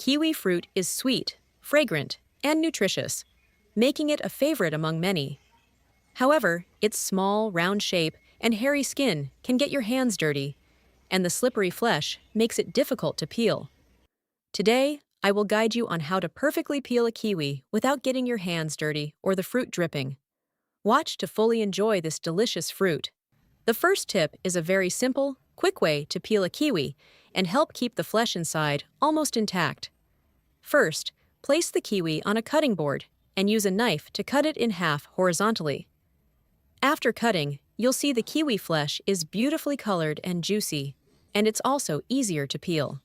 Kiwi fruit is sweet, fragrant, and nutritious, making it a favorite among many. However, its small, round shape and hairy skin can get your hands dirty, and the slippery flesh makes it difficult to peel. Today, I will guide you on how to perfectly peel a kiwi without getting your hands dirty or the fruit dripping. Watch to fully enjoy this delicious fruit. The first tip is a very simple, quick way to peel a kiwi and help keep the flesh inside almost intact. First, place the kiwi on a cutting board and use a knife to cut it in half horizontally. After cutting, you'll see the kiwi flesh is beautifully colored and juicy, and it's also easier to peel.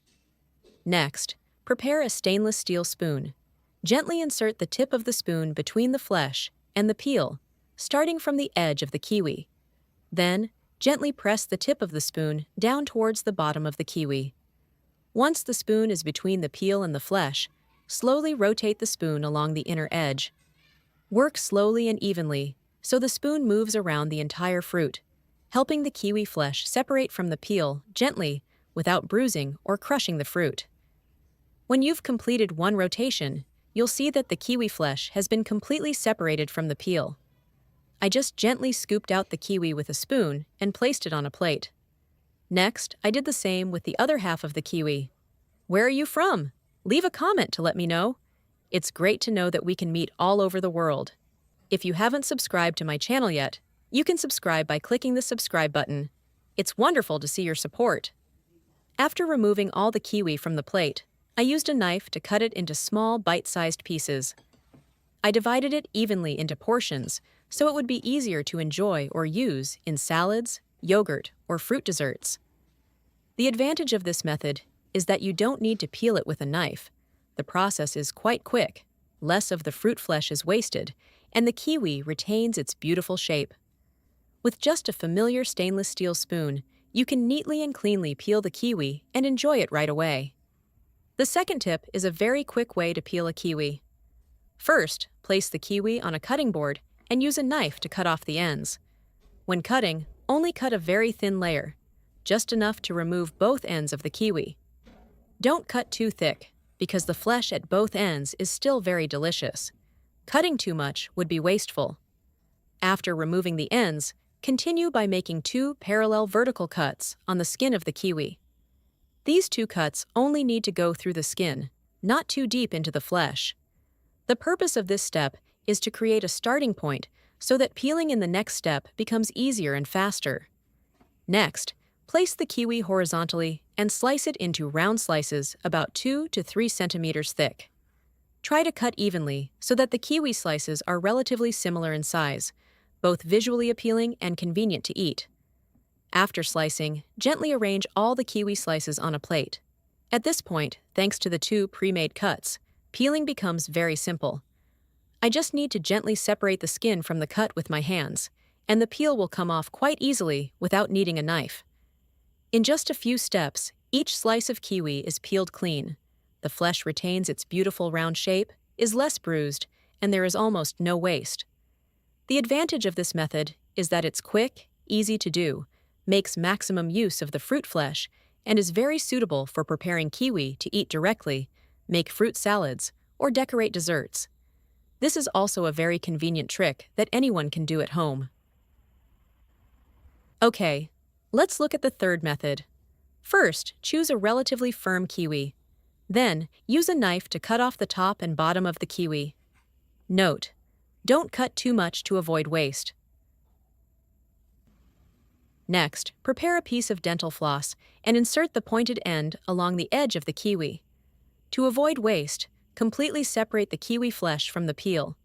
Next, prepare a stainless steel spoon. Gently insert the tip of the spoon between the flesh and the peel, starting from the edge of the kiwi. Then, gently press the tip of the spoon down towards the bottom of the kiwi. Once the spoon is between the peel and the flesh, slowly rotate the spoon along the inner edge. Work slowly and evenly so the spoon moves around the entire fruit, helping the kiwi flesh separate from the peel gently without bruising or crushing the fruit. When you've completed one rotation, you'll see that the kiwi flesh has been completely separated from the peel. I just gently scooped out the kiwi with a spoon and placed it on a plate. Next, I did the same with the other half of the kiwi. Where are you from? Leave a comment to let me know. It's great to know that we can meet all over the world. If you haven't subscribed to my channel yet, you can subscribe by clicking the subscribe button. It's wonderful to see your support. After removing all the kiwi from the plate, I used a knife to cut it into small, bite-sized pieces. I divided it evenly into portions so it would be easier to enjoy or use in salads, yogurt, or fruit desserts. The advantage of this method is that you don't need to peel it with a knife. The process is quite quick, less of the fruit flesh is wasted, and the kiwi retains its beautiful shape. With just a familiar stainless steel spoon, you can neatly and cleanly peel the kiwi and enjoy it right away. The second tip is a very quick way to peel a kiwi. First, place the kiwi on a cutting board and use a knife to cut off the ends. When cutting, only cut a very thin layer, just enough to remove both ends of the kiwi. Don't cut too thick, because the flesh at both ends is still very delicious. Cutting too much would be wasteful. After removing the ends, continue by making 2 parallel vertical cuts on the skin of the kiwi. These 2 cuts only need to go through the skin, not too deep into the flesh. The purpose of this step is to create a starting point so that peeling in the next step becomes easier and faster. Next, place the kiwi horizontally and slice it into round slices about 2 to 3 centimeters thick. Try to cut evenly so that the kiwi slices are relatively similar in size, both visually appealing and convenient to eat. After slicing, gently arrange all the kiwi slices on a plate. At this point, thanks to the 2 pre-made cuts, peeling becomes very simple. I just need to gently separate the skin from the cut with my hands, and the peel will come off quite easily without needing a knife. In just a few steps, each slice of kiwi is peeled clean. The flesh retains its beautiful round shape, is less bruised, and there is almost no waste. The advantage of this method is that it's quick, easy to do, makes maximum use of the fruit flesh, and is very suitable for preparing kiwi to eat directly, make fruit salads, or decorate desserts. This is also a very convenient trick that anyone can do at home. Okay, let's look at the third method. First, choose a relatively firm kiwi. Then, use a knife to cut off the top and bottom of the kiwi. Note: don't cut too much to avoid waste. Next, prepare a piece of dental floss and insert the pointed end along the edge of the kiwi. To avoid waste, completely separate the kiwi flesh from the peel.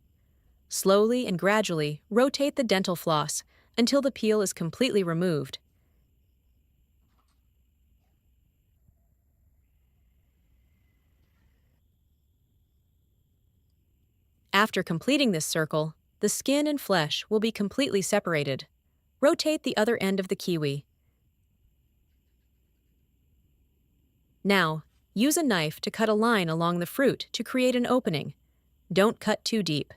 Slowly and gradually rotate the dental floss until the peel is completely removed. After completing this circle, the skin and flesh will be completely separated. Rotate the other end of the kiwi. Now, use a knife to cut a line along the fruit to create an opening. Don't cut too deep.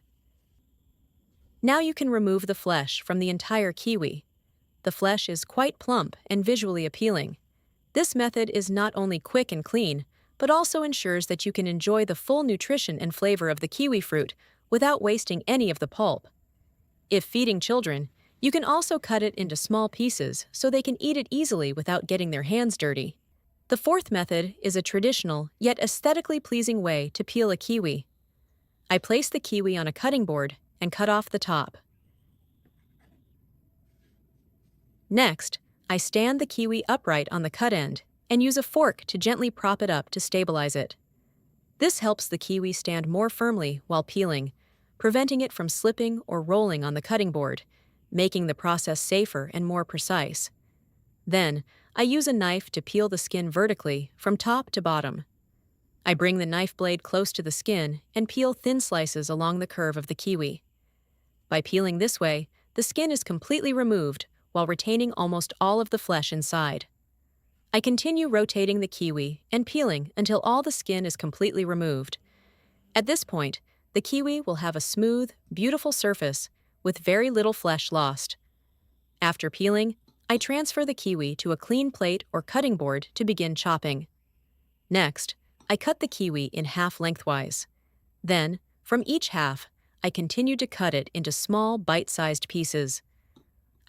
Now you can remove the flesh from the entire kiwi. The flesh is quite plump and visually appealing. This method is not only quick and clean, but also ensures that you can enjoy the full nutrition and flavor of the kiwi fruit without wasting any of the pulp. If feeding children, you can also cut it into small pieces so they can eat it easily without getting their hands dirty. The fourth method is a traditional yet aesthetically pleasing way to peel a kiwi. I place the kiwi on a cutting board and cut off the top. Next, I stand the kiwi upright on the cut end and use a fork to gently prop it up to stabilize it. This helps the kiwi stand more firmly while peeling, preventing it from slipping or rolling on the cutting board, making the process safer and more precise. Then, I use a knife to peel the skin vertically from top to bottom. I bring the knife blade close to the skin and peel thin slices along the curve of the kiwi. By peeling this way, the skin is completely removed while retaining almost all of the flesh inside. I continue rotating the kiwi and peeling until all the skin is completely removed. At this point, the kiwi will have a smooth, beautiful surface with very little flesh lost. After peeling, I transfer the kiwi to a clean plate or cutting board to begin chopping. Next, I cut the kiwi in half lengthwise. Then, from each half, I continue to cut it into small, bite-sized pieces.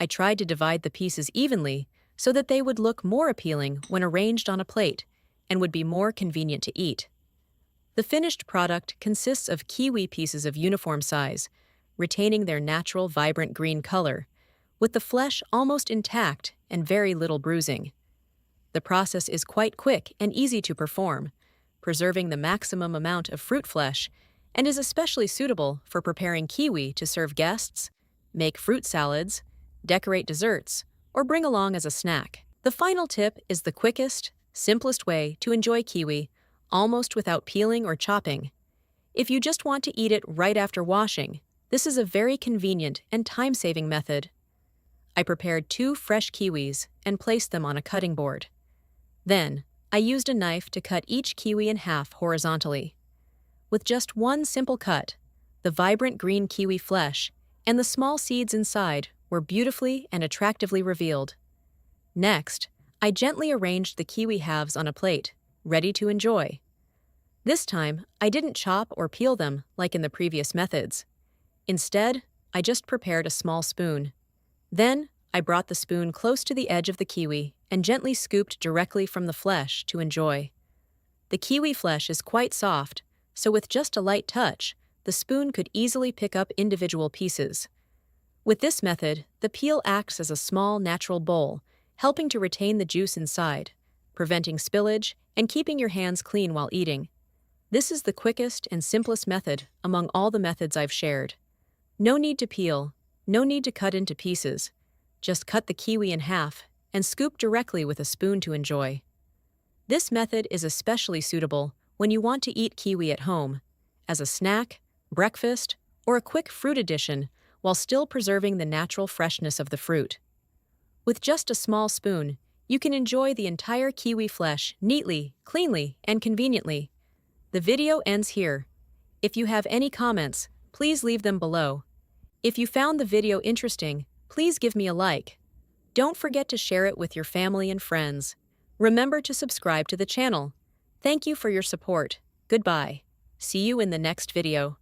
I tried to divide the pieces evenly so that they would look more appealing when arranged on a plate and would be more convenient to eat. The finished product consists of kiwi pieces of uniform size, retaining their natural vibrant green color, with the flesh almost intact and very little bruising. The process is quite quick and easy to perform, preserving the maximum amount of fruit flesh, and is especially suitable for preparing kiwi to serve guests, make fruit salads, decorate desserts, or bring along as a snack. The final tip is the quickest, simplest way to enjoy kiwi, almost without peeling or chopping. If you just want to eat it right after washing, this is a very convenient and time-saving method. I prepared 2 fresh kiwis and placed them on a cutting board. Then, I used a knife to cut each kiwi in half horizontally. With just one simple cut, the vibrant green kiwi flesh and the small seeds inside were beautifully and attractively revealed. Next, I gently arranged the kiwi halves on a plate, ready to enjoy. This time, I didn't chop or peel them like in the previous methods. Instead, I just prepared a small spoon. Then, I brought the spoon close to the edge of the kiwi and gently scooped directly from the flesh to enjoy. The kiwi flesh is quite soft, so with just a light touch, the spoon could easily pick up individual pieces. With this method, the peel acts as a small natural bowl, helping to retain the juice inside, preventing spillage and keeping your hands clean while eating. This is the quickest and simplest method among all the methods I've shared. No need to peel, no need to cut into pieces. Just cut the kiwi in half and scoop directly with a spoon to enjoy. This method is especially suitable when you want to eat kiwi at home, as a snack, breakfast, or a quick fruit addition while still preserving the natural freshness of the fruit. With just a small spoon, you can enjoy the entire kiwi flesh neatly, cleanly, and conveniently. The video ends here. If you have any comments, please leave them below. If you found the video interesting, please give me a like. Don't forget to share it with your family and friends. Remember to subscribe to the channel. Thank you for your support. Goodbye. See you in the next video.